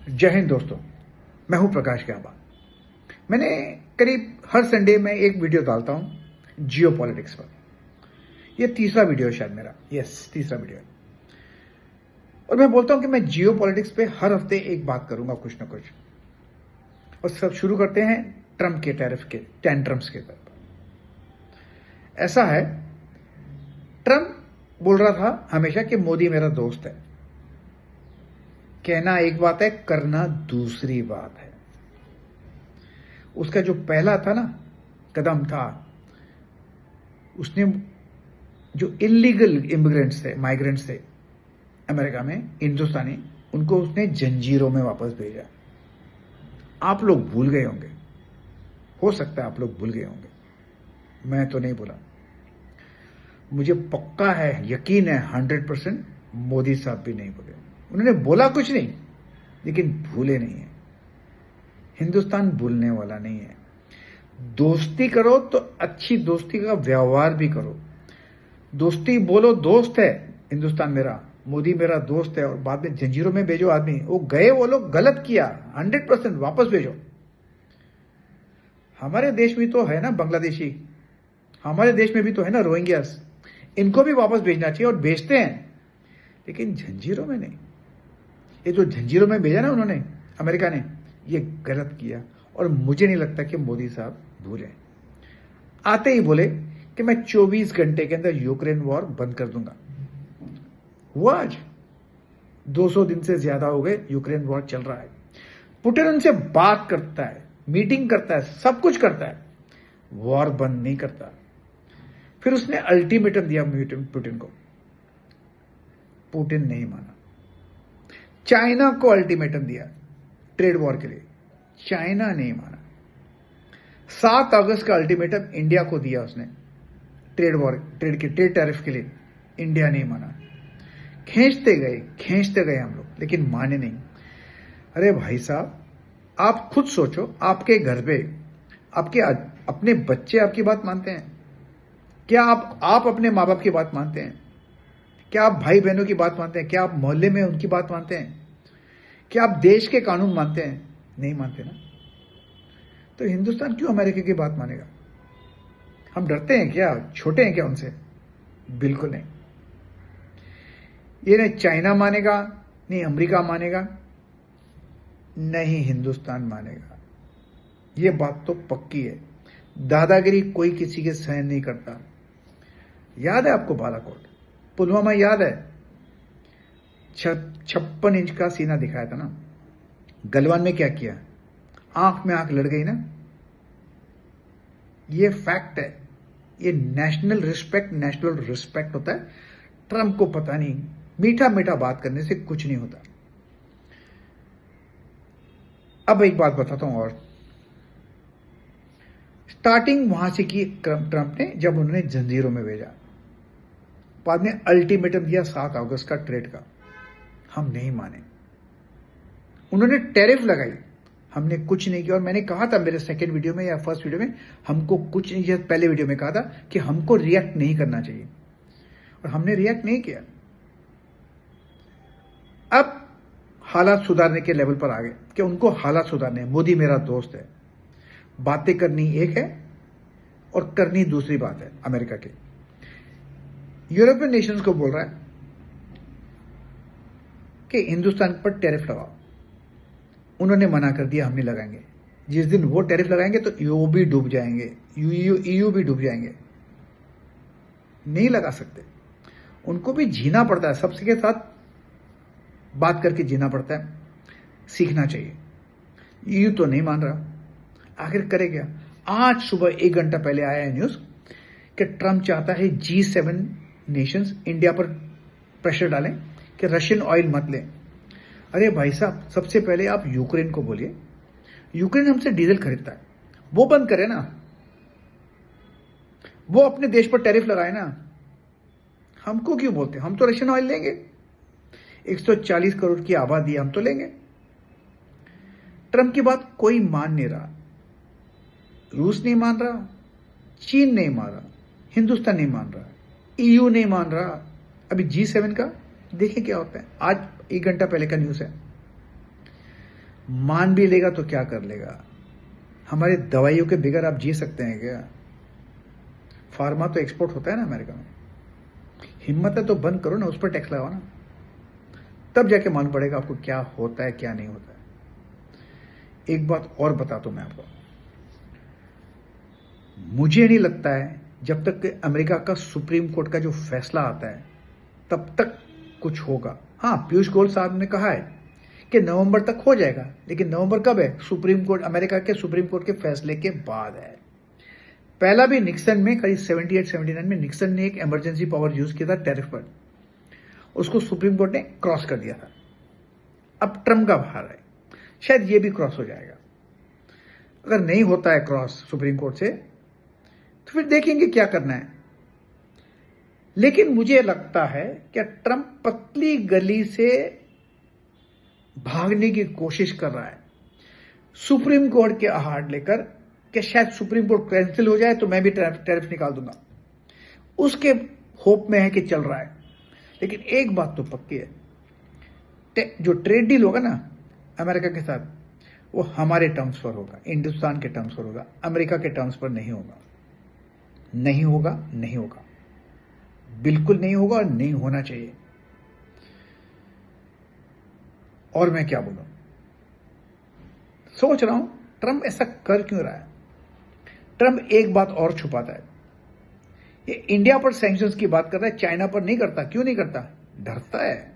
जय हिंद दोस्तों, मैं हूं प्रकाश ग्याबा। मैंने करीब हर संडे में एक वीडियो डालता हूं जियो पॉलिटिक्स पर। यह तीसरा वीडियो है शायद मेरा, तीसरा वीडियो है। और मैं बोलता हूं कि मैं जियो पॉलिटिक्स पे हर हफ्ते एक बात करूंगा, कुछ ना कुछ। और सब शुरू करते हैं ट्रंप के टैरिफ के टेंट्रम्स के तरफ। ऐसा है, ट्रंप बोल रहा था हमेशा कि मोदी मेरा दोस्त है। कहना एक बात है, करना दूसरी बात है। उसका जो पहला था ना कदम था, उसने जो इलीगल इमिग्रेंट्स थे, माइग्रेंट्स थे अमेरिका में, हिंदुस्तानी, उनको उसने जंजीरों में वापस भेजा। आप लोग भूल गए होंगे, हो सकता है आप लोग भूल गए होंगे, मैं तो नहीं भूला। मुझे पक्का है, यकीन है 100% मोदी साहब भी नहीं भूले। उन्होंने बोला कुछ नहीं, लेकिन भूले नहीं है। हिंदुस्तान भूलने वाला नहीं है। दोस्ती करो तो अच्छी दोस्ती का व्यवहार भी करो। दोस्ती बोलो, दोस्त है हिंदुस्तान मेरा, मोदी मेरा दोस्त है, और बाद में जंजीरों में भेजो आदमी। वो गए, वो लोग गलत किया, 100% वापस भेजो। हमारे देश में तो है ना बांग्लादेशी, हमारे देश में भी तो है ना रोहिंग्यास, इनको भी वापस भेजना चाहिए और भेजते हैं, लेकिन जंजीरों में नहीं। ये जो जंजीरों में भेजा ना उन्होंने, अमेरिका ने, ये गलत किया। और मुझे नहीं लगता कि मोदी साहब भूले। आते ही बोले कि मैं 24 घंटे के अंदर यूक्रेन वॉर बंद कर दूंगा। हुआ आज 200 दिन से ज्यादा हो गए, यूक्रेन वॉर चल रहा है। पुतिन उनसे बात करता है, मीटिंग करता है, सब कुछ करता है, वॉर बंद नहीं करता। फिर उसने अल्टीमेटम दिया पुतिन को, पुतिन नहीं माना। चाइना को अल्टीमेटम दिया ट्रेड वॉर के लिए, चाइना नहीं माना। 7 अगस्त का अल्टीमेटम इंडिया को दिया उसने ट्रेड टैरिफ के लिए, इंडिया नहीं माना। खींचते गए हम लोग, लेकिन माने नहीं। अरे भाई साहब, आप खुद सोचो, आपके घर पे आपके अपने बच्चे आपकी बात मानते हैं क्या? आप अपने माँ बाप की बात मानते हैं क्या? आप भाई बहनों की बात मानते हैं क्या? आप मोहल्ले में उनकी बात मानते हैं क्या? आप देश के कानून मानते हैं? नहीं मानते ना। तो हिंदुस्तान क्यों अमेरिका की बात मानेगा? हम डरते हैं क्या? छोटे हैं क्या उनसे? बिल्कुल नहीं। ये नहीं चाइना मानेगा, नहीं अमेरिका मानेगा, नहीं हिंदुस्तान मानेगा। ये बात तो पक्की है। दादागिरी कोई किसी के सहन नहीं करता। याद है आपको बालाकोट, पुलवामा याद है? 56 इंच का सीना दिखाया था ना। गलवान में क्या किया? आंख में आंख लड़ गई ना। ये फैक्ट है। ये नेशनल रिस्पेक्ट होता है। ट्रंप को पता नहीं, मीठा मीठा बात करने से कुछ नहीं होता। अब एक बात बताता हूं और। स्टार्टिंग वहां से की ट्रंप ने, जब उन्होंने जंजीरों में भेजा, बाद में अल्टीमेटम दिया 7 अगस्त का ट्रेड का, हम नहीं माने। उन्होंने टैरिफ लगाई, हमने कुछ नहीं किया। और मैंने कहा था मेरे सेकंड वीडियो में या फर्स्ट वीडियो में, हमको कुछ नहीं, पहले वीडियो में कहा था कि हमको रिएक्ट नहीं करना चाहिए, और हमने रिएक्ट नहीं किया। अब हालात सुधारने के लेवल पर आ गए कि उनको हालात सुधारने। मोदी मेरा दोस्त है, बातें करनी एक है और करनी दूसरी बात है। अमेरिका के यूरोपियन नेशंस को बोल रहा है कि हिंदुस्तान पर टैरिफ लगाओ। उन्होंने मना कर दिया, हम नहीं लगाएंगे। जिस दिन वो टैरिफ लगाएंगे तो ईयू भी डूब जाएंगे, ईयू भी डूब जाएंगे। नहीं लगा सकते, उनको भी जीना पड़ता है, सबसे के साथ बात करके जीना पड़ता है, सीखना चाहिए। ईयू तो नहीं मान रहा, आखिर करे क्या? आज सुबह 1 घंटा पहले आया है न्यूज कि ट्रंप चाहता है G7 नेशंस इंडिया पर प्रेशर डालें कि रशियन ऑयल मत लें। अरे भाई साहब, सबसे पहले आप यूक्रेन को बोलिए, यूक्रेन हमसे डीजल खरीदता है, वो बंद करे ना, वो अपने देश पर टैरिफ लगाए ना। हमको क्यों बोलते? हम तो रशियन ऑयल लेंगे, 140 करोड़ की आबादी, हम तो लेंगे। ट्रंप की बात कोई मान नहीं रहा, रूस नहीं मान रहा, चीन नहीं मान रहा, हिंदुस्तान नहीं मान रहा, ईयू नहीं मान रहा। अभी G7 का देखिए क्या होता है। आज 1 घंटा पहले का न्यूज है। मान भी लेगा तो क्या कर लेगा? हमारी दवाइयों के बगैर आप जी सकते हैं क्या? फार्मा तो एक्सपोर्ट होता है ना अमेरिका में। हिम्मत है तो बंद करो ना, उस पर टैक्स लगाओ ना, तब जाके मालूम पड़ेगा आपको क्या होता है क्या नहीं होता है। एक बात और बताता हूं मैं आपको, मुझे नहीं लगता है जब तक कि अमेरिका का सुप्रीम कोर्ट का जो फैसला आता है तब तक कुछ होगा। हाँ, पीयूष गोयल साहब ने कहा है कि नवंबर तक हो जाएगा, लेकिन नवंबर कब है? सुप्रीम कोर्ट, अमेरिका के सुप्रीम कोर्ट के फैसले के बाद है। पहला भी निक्सन में करीब 78-79 में निक्सन ने एक इमरजेंसी पावर यूज किया था टैरिफ पर, उसको सुप्रीम कोर्ट ने क्रॉस कर दिया था। अब ट्रम्प का बाहर है, शायद ये भी क्रॉस हो जाएगा। अगर नहीं होता है क्रॉस सुप्रीम कोर्ट से तो फिर देखेंगे क्या करना है। लेकिन मुझे लगता है कि ट्रम्प पतली गली से भागने की कोशिश कर रहा है सुप्रीम कोर्ट के आहार लेकर, कि शायद सुप्रीम कोर्ट कैंसिल हो जाए तो मैं भी टैरिफ निकाल दूंगा, उसके होप में है कि चल रहा है। लेकिन एक बात तो पक्की है, जो ट्रेड डील होगा ना अमेरिका के साथ, वो हमारे टर्म्स पर होगा, हिंदुस्तान के टर्म्स पर होगा, अमेरिका के टर्म्स पर नहीं होगा। नहीं होगा, नहीं होगा, बिल्कुल नहीं होगा, और नहीं होना चाहिए। और मैं क्या बोलूं, सोच रहा हूं ट्रम्प ऐसा कर क्यों रहा है। ट्रम्प एक बात और छुपाता है, ये इंडिया पर सैंक्शंस की बात कर रहा है, चाइना पर नहीं करता। क्यों नहीं करता? डरता है।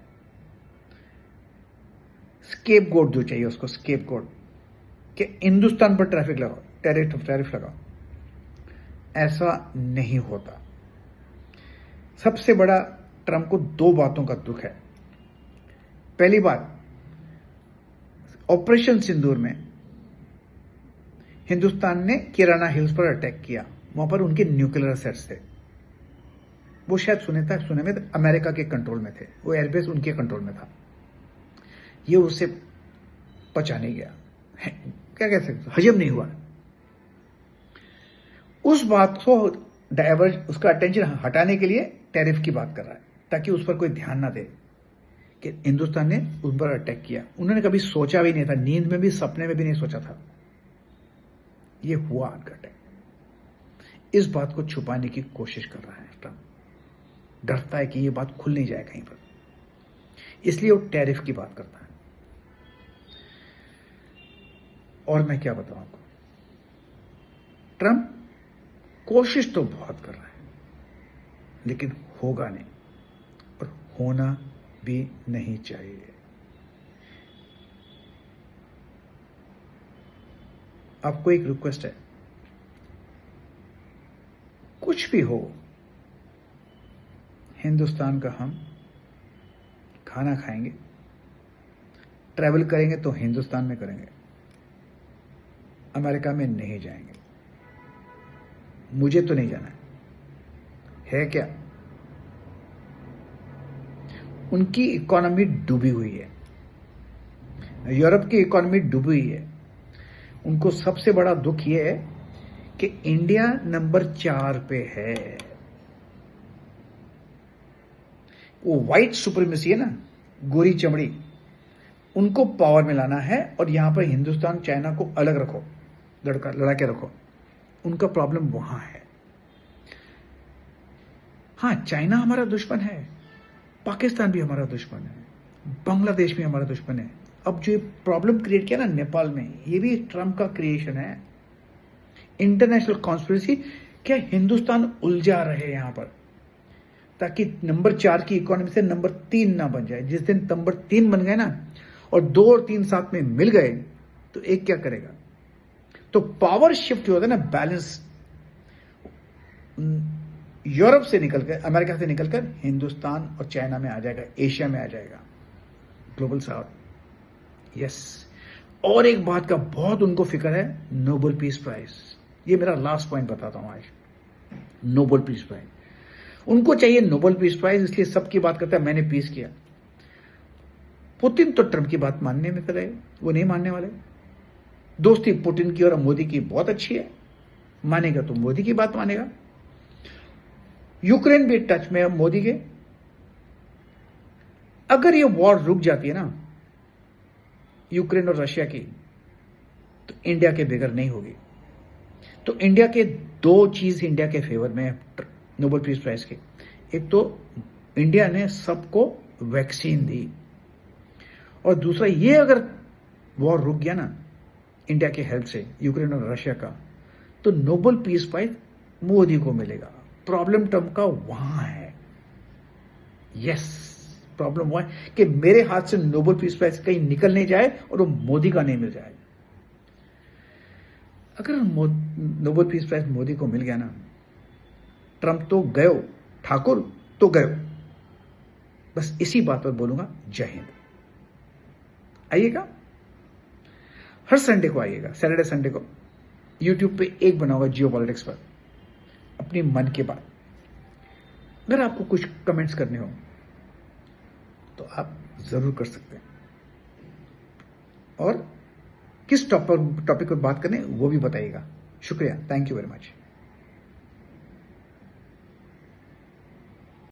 स्केप गोट जो चाहिए उसको, स्केप गोट, कि हिंदुस्तान पर ट्रैफिक लगाओ, टैरिफ लगाओ। ऐसा नहीं होता। सबसे बड़ा ट्रम्प को दो बातों का दुख है। पहली बात, ऑपरेशन सिंदूर में हिंदुस्तान ने किराना हिल्स पर अटैक किया, वहां पर उनके न्यूक्लियर असेट्स थे। वो शायद सुने में अमेरिका के कंट्रोल में थे, वो एयरबेस उनके कंट्रोल में था। ये उससे पचा नहीं गया, क्या कह सकते, हजम नहीं हुआ। उस बात को डाइवर्ज, उसका अटेंशन हटाने के लिए टैरिफ की बात कर रहा है, ताकि उस पर कोई ध्यान ना दे कि हिंदुस्तान ने उन पर अटैक किया। उन्होंने कभी सोचा भी नहीं था, नींद में भी, सपने में भी नहीं सोचा था। ये हुआ उनका अटैक। इस बात को छुपाने की कोशिश कर रहा है ट्रम्प, डरता है कि ये बात खुल नहीं जाए कहीं पर, इसलिए वो टैरिफ की बात करता है। और मैं क्या बताऊं आपको, ट्रम्प कोशिश तो बहुत कर रहा है, लेकिन होगा नहीं, और होना भी नहीं चाहिए। आपको एक रिक्वेस्ट है, कुछ भी हो, हिंदुस्तान का हम खाना खाएंगे, ट्रैवल करेंगे तो हिंदुस्तान में करेंगे, अमेरिका में नहीं जाएंगे। मुझे तो नहीं जाना है क्या? उनकी इकोनॉमी डूबी हुई है, यूरोप की इकोनॉमी डूबी हुई है। उनको सबसे बड़ा दुख यह है कि इंडिया नंबर 4 पे है। वो व्हाइट सुप्रीमेसी है ना, गोरी चमड़ी, उनको पावर में लाना है, और यहां पर हिंदुस्तान चाइना को अलग रखो, लड़ा के रखो। उनका प्रॉब्लम वहां है। हां, चाइना हमारा दुश्मन है, पाकिस्तान भी हमारा दुश्मन है, बांग्लादेश भी हमारा दुश्मन है। अब जो प्रॉब्लम क्रिएट किया ना नेपाल में, ये भी ट्रम्प का क्रिएशन है, इंटरनेशनल कॉन्स्पिरेसी। क्या हिंदुस्तान उलझा रहे यहां पर, ताकि नंबर 4 की इकोनॉमी से नंबर 3 ना बन जाए। जिस दिन नंबर 3 बन गए ना, और 2 और 3 साथ में मिल गए, तो एक क्या करेगा? तो पावर शिफ्ट होता है ना, बैलेंस, यूरोप से निकलकर, अमेरिका से निकलकर हिंदुस्तान और चाइना में आ जाएगा, एशिया में आ जाएगा, ग्लोबल साउथ। यस, और एक बात का बहुत उनको फिक्र है, नोबेल पीस प्राइज। ये मेरा लास्ट पॉइंट बताता हूं आज, नोबेल पीस प्राइज। उनको चाहिए नोबेल पीस प्राइज, इसलिए सबकी बात करता है मैंने पीस किया। पुतिन तो ट्रम्प की बात मानने में तो रहे, वो नहीं मानने वाले। दोस्ती पुतिन की और मोदी की बहुत अच्छी है, मानेगा तो मोदी की बात मानेगा। यूक्रेन भी टच में है मोदी के। अगर ये वॉर रुक जाती है ना, यूक्रेन और रशिया की, तो इंडिया के बगैर नहीं होगी। तो इंडिया के दो चीज इंडिया के फेवर में है नोबेल पीस प्राइज के। एक तो इंडिया ने सबको वैक्सीन दी, और दूसरा ये अगर वॉर रुक गया ना इंडिया के हेल्प से, यूक्रेन और रशिया का, तो नोबेल पीस प्राइज मोदी को मिलेगा। प्रॉब्लम टर्म का वहां है। यस, प्रॉब्लम हुआ है कि मेरे हाथ से नोबेल पीस प्राइज कहीं निकल नहीं जाए और वो मोदी का नहीं मिल जाए। अगर नोबेल पीस प्राइज मोदी को मिल गया ना, ट्रंप तो गयो, ठाकुर तो गयो। बस इसी बात पर बोलूंगा, जय हिंद। आइएगा, हर संडे को आइएगा, सैटरडे संडे को यूट्यूब पे एक बनाऊंगा जियो पॉलिटिक्स पर, अपनी मन की बात। अगर आपको कुछ कमेंट्स करने हो तो आप जरूर कर सकते हैं, और किस टॉपिक पर बात करें वो भी बताइएगा। शुक्रिया, थैंक यू वेरी मच।